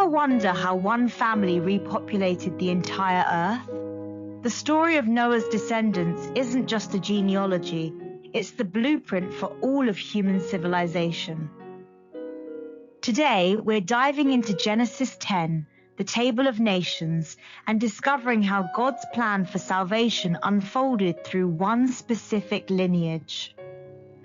wonder how one family repopulated the entire earth? The story of Noah's descendants isn't just a genealogy, it's the blueprint for all of human civilization. Today, we're diving into Genesis 10, the Table of Nations, and discovering how God's plan for salvation unfolded through one specific lineage.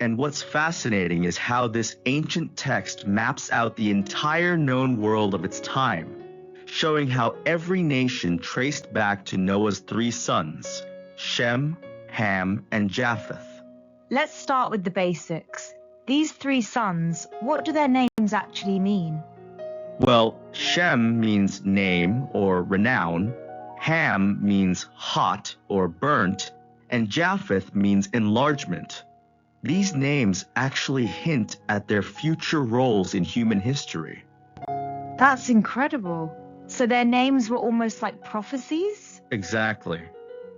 And what's fascinating is how this ancient text maps out the entire known world of its time, showing how every nation traced back to Noah's 3 sons, Shem, Ham, and Japheth. Let's start with the basics. These 3 sons, what do their names actually mean? Well, Shem means name or renown, Ham means hot or burnt, and Japheth means enlargement. These names actually hint at their future roles in human history. That's incredible. So their names were almost like prophecies? Exactly.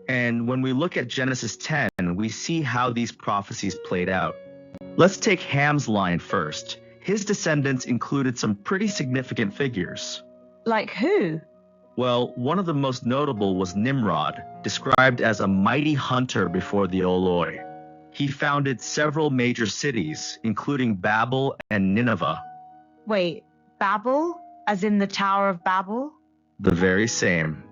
And when we look at Genesis 10, we see how these prophecies played out. Let's take Ham's line first. His descendants included some pretty significant figures. Like who? Well, one of the most notable was Nimrod, described as a mighty hunter before the Eloi. He founded several major cities, including Babel and Nineveh. Wait, Babel? As in the Tower of Babel? The very same.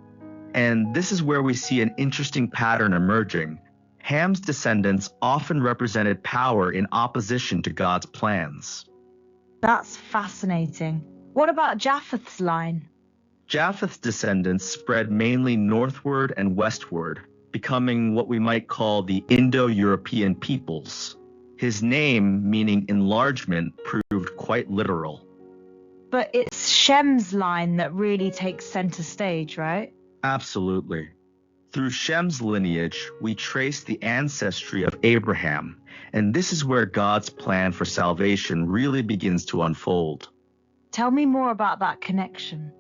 And this is where we see an interesting pattern emerging. Ham's descendants often represented power in opposition to God's plans. That's fascinating. What about Japheth's line? Japheth's descendants spread mainly northward and westward, becoming what we might call the Indo-European peoples. His name, meaning enlargement, proved quite literal. But it's Shem's line that really takes center stage, right? Absolutely. Through Shem's lineage, we trace the ancestry of Abraham, and this is where God's plan for salvation really begins to unfold. Tell me more about that connection.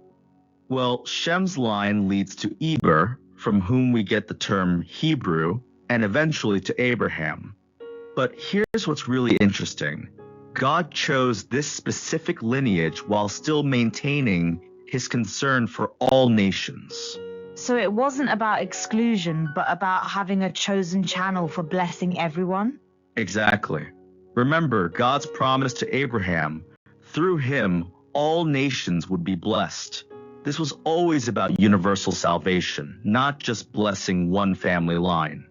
Well, Shem's line leads to Eber, from whom we get the term Hebrew, and eventually to Abraham. But here's what's really interesting. God chose this specific lineage while still maintaining his concern for all nations. So it wasn't about exclusion, but about having a chosen channel for blessing everyone? Exactly. Remember God's promise to Abraham. Through him, all nations would be blessed. This was always about universal salvation, not just blessing one family line.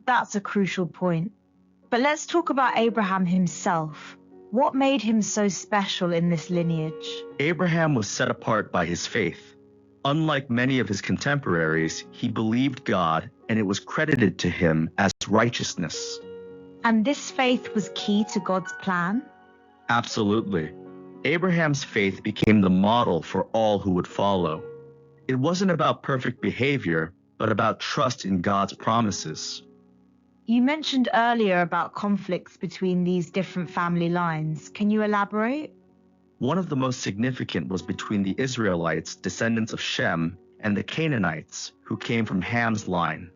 That's a crucial point. But let's talk about Abraham himself. What made him so special in this lineage? Abraham was set apart by his faith. Unlike many of his contemporaries, he believed God, and it was credited to him as righteousness. And this faith was key to God's plan? Absolutely. Abraham's faith became the model for all who would follow. It wasn't about perfect behavior, but about trust in God's promises. You mentioned earlier about conflicts between these different family lines. Can you elaborate? One of the most significant was between the Israelites, descendants of Shem, and the Canaanites, who came from Ham's line.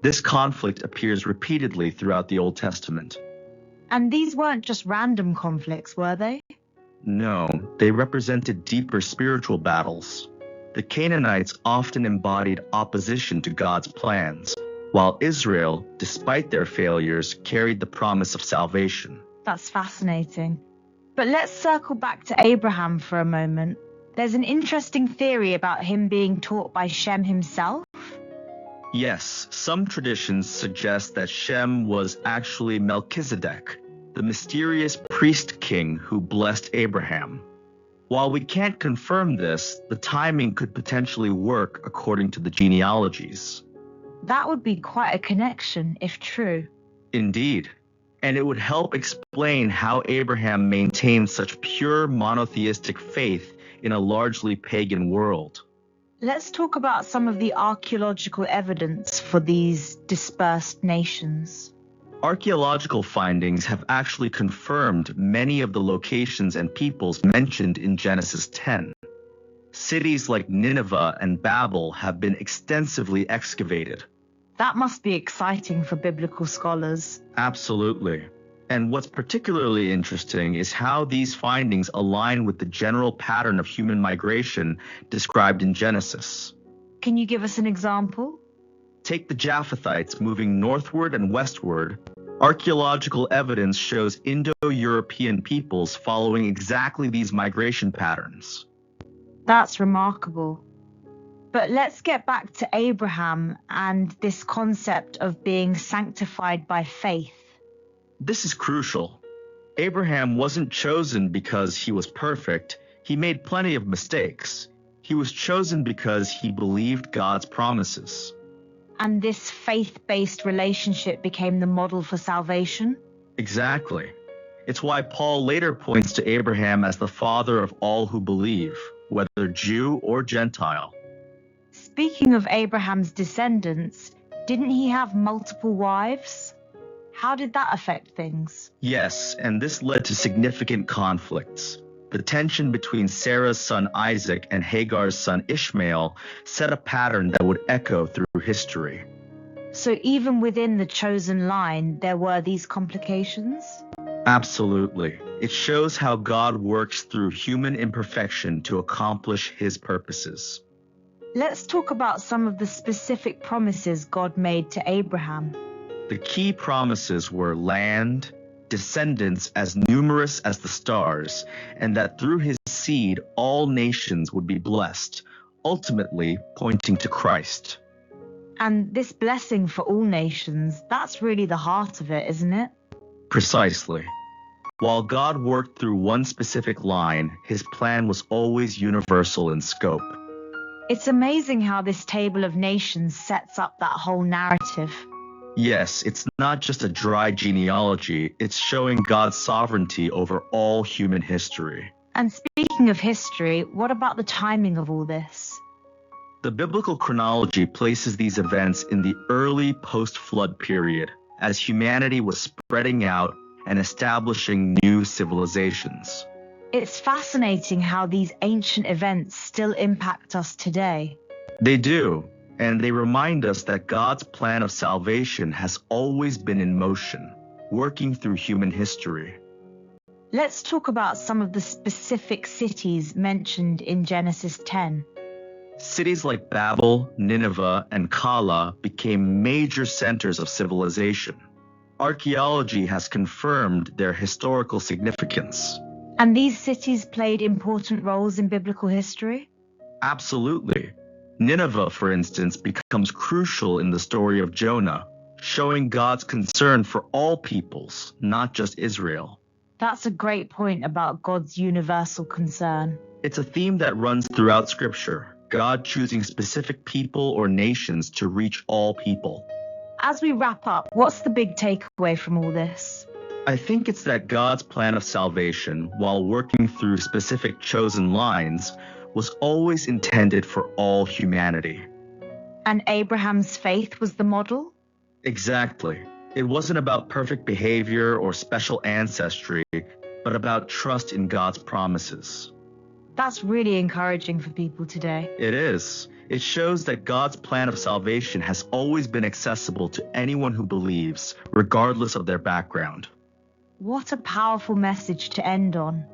This conflict appears repeatedly throughout the Old Testament. And these weren't just random conflicts, were they? No, they represented deeper spiritual battles. The Canaanites often embodied opposition to God's plans, while Israel, despite their failures, carried the promise of salvation. That's fascinating. But let's circle back to Abraham for a moment. There's an interesting theory about him being taught by Shem himself. Yes, some traditions suggest that Shem was actually Melchizedek, the mysterious priest king who blessed Abraham. While we can't confirm this, the timing could potentially work according to the genealogies. That would be quite a connection, if true. Indeed. And it would help explain how Abraham maintained such pure monotheistic faith in a largely pagan world. Let's talk about some of the archaeological evidence for these dispersed nations. Archaeological findings have actually confirmed many of the locations and peoples mentioned in Genesis 10. Cities like Nineveh and Babel have been extensively excavated. That must be exciting for biblical scholars. Absolutely. And what's particularly interesting is how these findings align with the general pattern of human migration described in Genesis. Can you give us an example? Take the Japhethites moving northward and westward. Archaeological evidence shows Indo-European peoples following exactly these migration patterns. That's remarkable. But let's get back to Abraham and this concept of being sanctified by faith. This is crucial. Abraham wasn't chosen because he was perfect. He made plenty of mistakes. He was chosen because he believed God's promises. And this faith-based relationship became the model for salvation? Exactly. It's why Paul later points to Abraham as the father of all who believe, whether Jew or Gentile. Speaking of Abraham's descendants, didn't he have multiple wives? How did that affect things? Yes, and this led to significant conflicts. The tension between Sarah's son Isaac and Hagar's son Ishmael set a pattern that would echo through history. So even within the chosen line, there were these complications? Absolutely. It shows how God works through human imperfection to accomplish his purposes. Let's talk about some of the specific promises God made to Abraham. The key promises were land, descendants as numerous as the stars, and that through his seed all nations would be blessed, ultimately pointing to Christ. And this blessing for all nations, that's really the heart of it, isn't it? Precisely. While God worked through one specific line, his plan was always universal in scope. It's amazing how this table of nations sets up that whole narrative. Yes, it's not just a dry genealogy, it's showing God's sovereignty over all human history. And speaking of history, what about the timing of all this? The biblical chronology places these events in the early post-flood period, as humanity was spreading out and establishing new civilizations. It's fascinating how these ancient events still impact us today. They do. And they remind us that God's plan of salvation has always been in motion, working through human history. Let's talk about some of the specific cities mentioned in Genesis 10. Cities like Babel, Nineveh, and Kala became major centers of civilization. Archaeology has confirmed their historical significance. And these cities played important roles in biblical history? Absolutely. Nineveh, for instance, becomes crucial in the story of Jonah, showing God's concern for all peoples, not just Israel. That's a great point about God's universal concern. It's a theme that runs throughout Scripture, God choosing specific people or nations to reach all people. As we wrap up, what's the big takeaway from all this? I think it's that God's plan of salvation, while working through specific chosen lines, was always intended for all humanity. And Abraham's faith was the model? Exactly. It wasn't about perfect behavior or special ancestry, but about trust in God's promises. That's really encouraging for people today. It is. It shows that God's plan of salvation has always been accessible to anyone who believes, regardless of their background. What a powerful message to end on.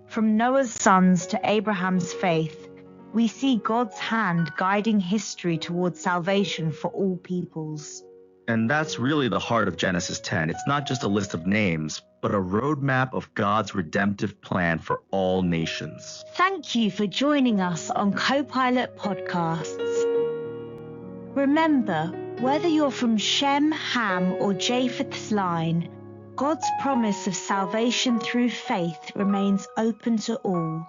From Noah's sons to Abraham's faith, we see God's hand guiding history towards salvation for all peoples. And that's really the heart of Genesis 10. It's not just a list of names, but a roadmap of God's redemptive plan for all nations. Thank you for joining us on Copilot Podcasts. Remember, whether you're from Shem, Ham, or Japheth's line, God's promise of salvation through faith remains open to all.